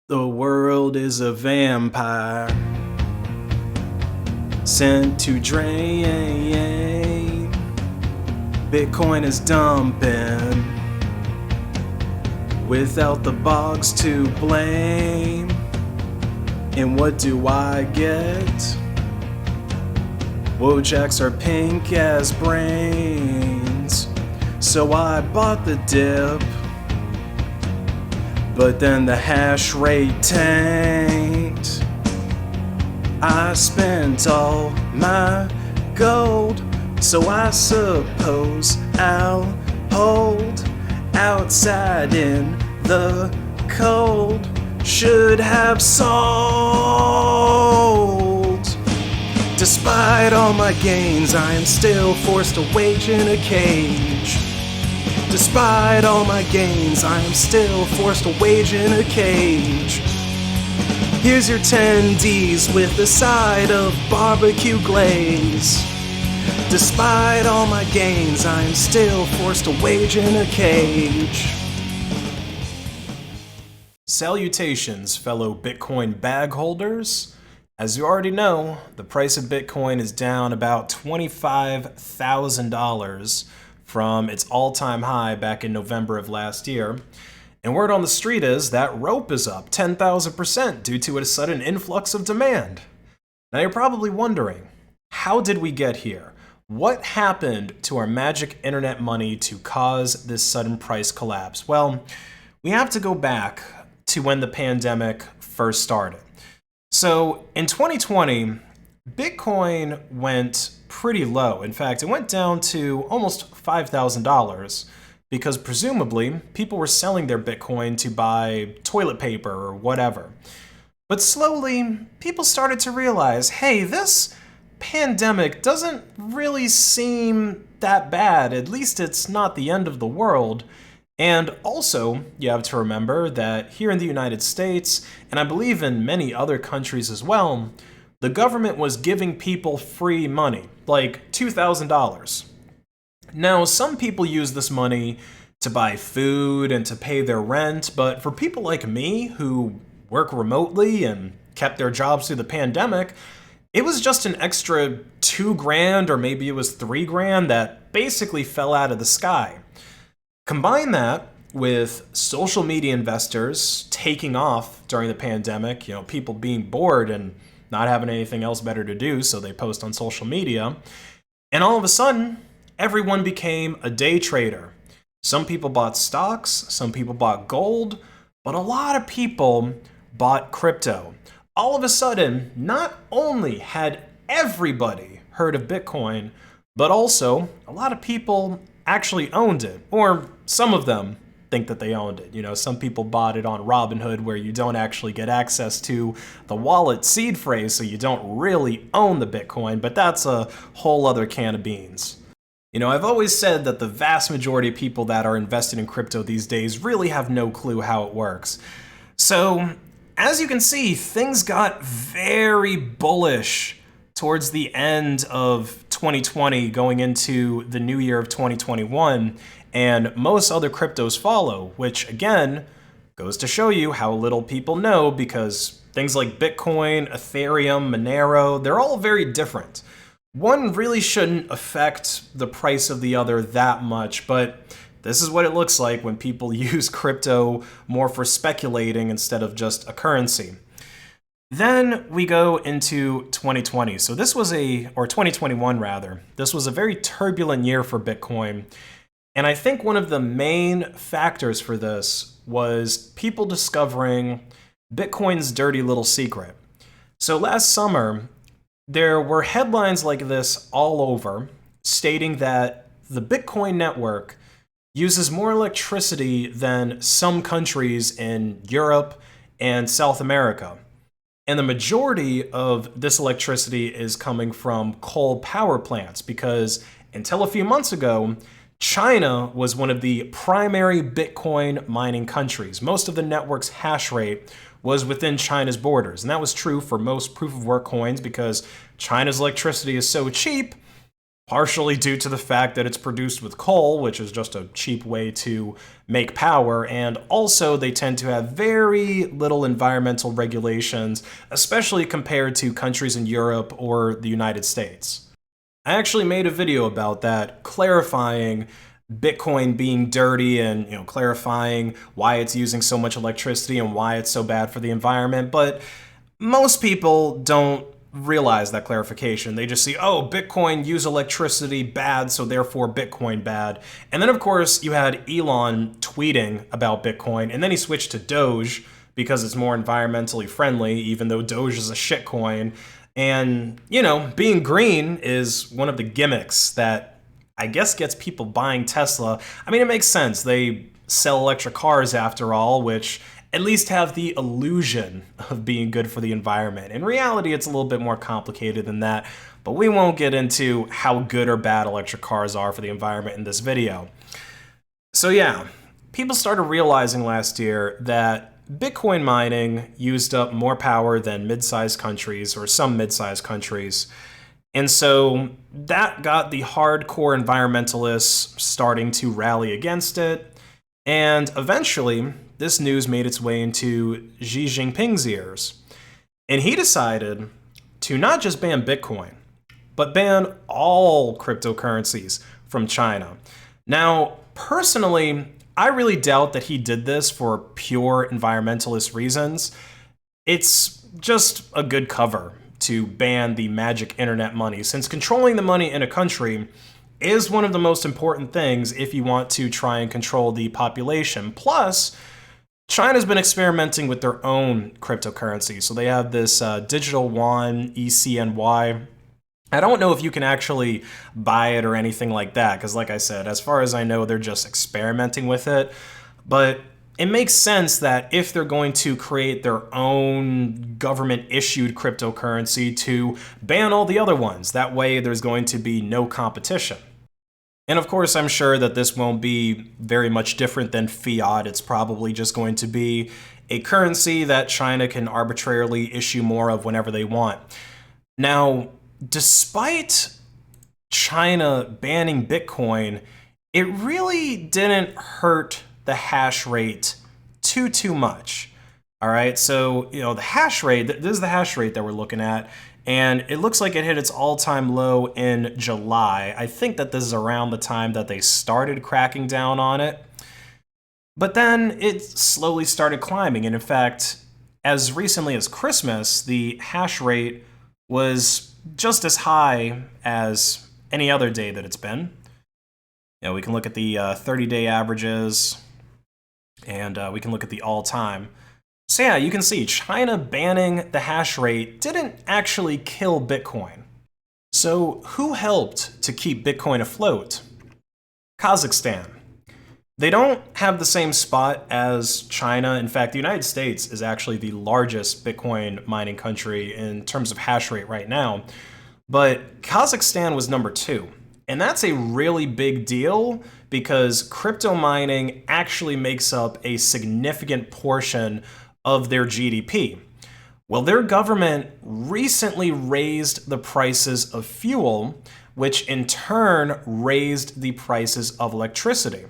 The world is a vampire sent to drain. Bitcoin is dumping without the bogs to blame. And what do I get? Wojaks are pink as brains. So I bought the dip, but then the hash rate tanked. I spent all my gold, so I suppose I'll hold outside in the cold. Should have sold. Despite all my gains, I am still forced to wage in a cage. Despite all my gains, I am still forced to wage in a cage. Here's your 10 Ds with a side of barbecue glaze. Despite all my gains, I am still forced to wage in a cage. Salutations, fellow Bitcoin bag holders. As you already know, the price of Bitcoin is down about $25,000 from its all-time high back in November of last year. And word on the street is that rope is up 10,000% due to a sudden influx of demand. Now you're probably wondering, how did we get here? What happened to our magic internet money to cause this sudden price collapse? Well, we have to go back to when the pandemic first started. So in 2020, Bitcoin went pretty low. In fact, it went down to almost $5,000 because presumably people were selling their Bitcoin to buy toilet paper or whatever. But slowly, people started to realize, hey, this pandemic doesn't really seem that bad. At least it's not the end of the world. And also, you have to remember that here in the United States, and I believe in many other countries as well, the government was giving people free money, like $2,000. Now, some people use this money to buy food and to pay their rent, but for people like me who work remotely and kept their jobs through the pandemic, it was just an extra $2,000 or maybe it was $3,000 that basically fell out of the sky. Combine that with social media investors taking off during the pandemic, people being bored and not having anything else better to do, so they post on social media. And all of a sudden, everyone became a day trader. Some people bought stocks, some people bought gold, but a lot of people bought crypto. All of a sudden, not only had everybody heard of Bitcoin, but also a lot of people actually owned it, or some of them think that they owned it. Some people bought it on Robinhood where you don't actually get access to the wallet seed phrase, so you don't really own the Bitcoin, but that's a whole other can of beans. I've always said that the vast majority of people that are invested in crypto these days really have no clue how it works. So, as you can see, things got very bullish towards the end of 2020 going into the new year of 2021, and most other cryptos follow, which again goes to show you how little people know, because things like Bitcoin, Ethereum, Monero, they're all very different. One really shouldn't affect the price of the other that much, but this is what it looks like when people use crypto more for speculating instead of just a currency. Then we go into 2020. So this was or 2021 rather. This was a very turbulent year for Bitcoin. And I think one of the main factors for this was people discovering Bitcoin's dirty little secret. So last summer, there were headlines like this all over stating that the Bitcoin network uses more electricity than some countries in Europe and South America. And the majority of this electricity is coming from coal power plants because until a few months ago, China was one of the primary Bitcoin mining countries. Most of the network's hash rate was within China's borders. And that was true for most proof-of-work coins because China's electricity is so cheap, partially due to the fact that it's produced with coal, which is just a cheap way to make power, and also they tend to have very little environmental regulations, especially compared to countries in Europe or the United States. I actually made a video about that, clarifying Bitcoin being dirty and clarifying why it's using so much electricity and why it's so bad for the environment, but most people don't realize that clarification. They just see, oh, Bitcoin use electricity, bad, so therefore Bitcoin bad. And then of course you had Elon tweeting about Bitcoin, and then he switched to DOGE because it's more environmentally friendly, even though DOGE is a shitcoin. And being green is one of the gimmicks that I guess gets people buying Tesla. I mean, it makes sense. They sell electric cars after all, which at least have the illusion of being good for the environment. In reality, it's a little bit more complicated than that, but we won't get into how good or bad electric cars are for the environment in this video. So yeah, people started realizing last year that Bitcoin mining used up more power than mid-sized countries, or some mid-sized countries. And so that got the hardcore environmentalists starting to rally against it. And eventually, this news made its way into Xi Jinping's ears. And he decided to not just ban Bitcoin, but ban all cryptocurrencies from China. Now, personally, I really doubt that he did this for pure environmentalist reasons. It's just a good cover to ban the magic internet money, since controlling the money in a country is one of the most important things if you want to try and control the population. Plus, China's been experimenting with their own cryptocurrency. So they have this digital yuan, ECNY. I don't know if you can actually buy it or anything like that, because like I said, as far as I know, they're just experimenting with it. But it makes sense that if they're going to create their own government-issued cryptocurrency, to ban all the other ones. That way there's going to be no competition. And of course, I'm sure that this won't be very much different than fiat. It's probably just going to be a currency that China can arbitrarily issue more of whenever they want. Now, despite China banning Bitcoin, it really didn't hurt the hash rate too much. All right, so the hash rate, this is the hash rate that we're looking at, and it looks like it hit its all-time low in July. I think that this is around the time that they started cracking down on it. But then it slowly started climbing, and in fact, as recently as Christmas, the hash rate was just as high as any other day that it's been. We can look at the 30-day averages, and we can look at the all-time. So yeah, you can see China banning the hash rate didn't actually kill Bitcoin. So who helped to keep Bitcoin afloat? Kazakhstan. They don't have the same spot as China. In fact, the United States is actually the largest Bitcoin mining country in terms of hash rate right now. But Kazakhstan was number 2. And that's a really big deal because crypto mining actually makes up a significant portion of their GDP. Well, their government recently raised the prices of fuel, which in turn raised the prices of electricity.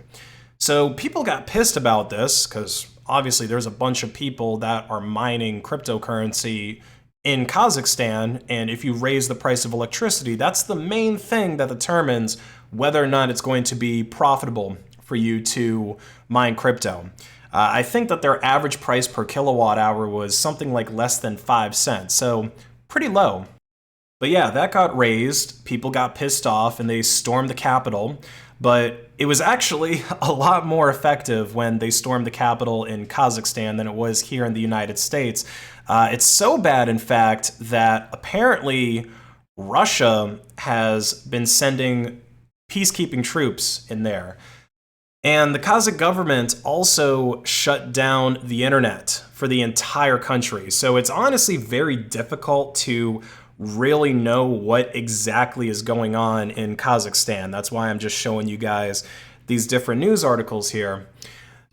So people got pissed about this because obviously there's a bunch of people that are mining cryptocurrency in Kazakhstan, and if you raise the price of electricity, that's the main thing that determines whether or not it's going to be profitable for you to mine crypto. I think that their average price per kilowatt hour was something like less than 5 cents, so pretty low. But yeah, that got raised, people got pissed off, and they stormed the Capitol. But it was actually a lot more effective when they stormed the Capitol in Kazakhstan than it was here in the United States. It's so bad, in fact, that apparently Russia has been sending peacekeeping troops in there. And the Kazakh government also shut down the internet for the entire country. So it's honestly very difficult to really know what exactly is going on in Kazakhstan. That's why I'm just showing you guys these different news articles here.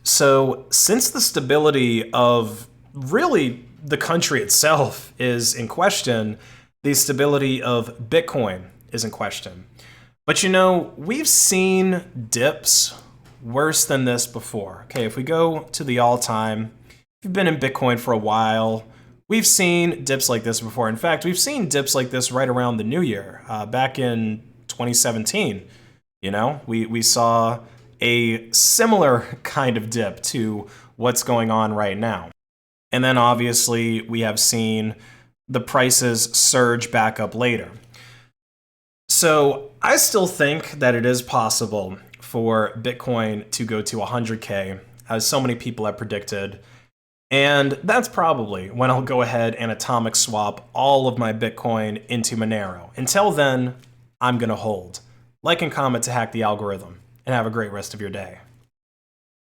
So since the stability of really the country itself is in question, the stability of Bitcoin is in question. But you know, we've seen dips worse than this before. Okay, if we go to the all-time, if you've been in Bitcoin for a while, we've seen dips like this before. In fact, we've seen dips like this right around the new year, back in 2017. You know, we saw a similar kind of dip to what's going on right now. And then obviously we have seen the prices surge back up later. So I still think that it is possible for Bitcoin to go to 100K, as so many people have predicted. And that's probably when I'll go ahead and atomic swap all of my Bitcoin into Monero. Until then, I'm going to hold. Like and comment to hack the algorithm, and have a great rest of your day.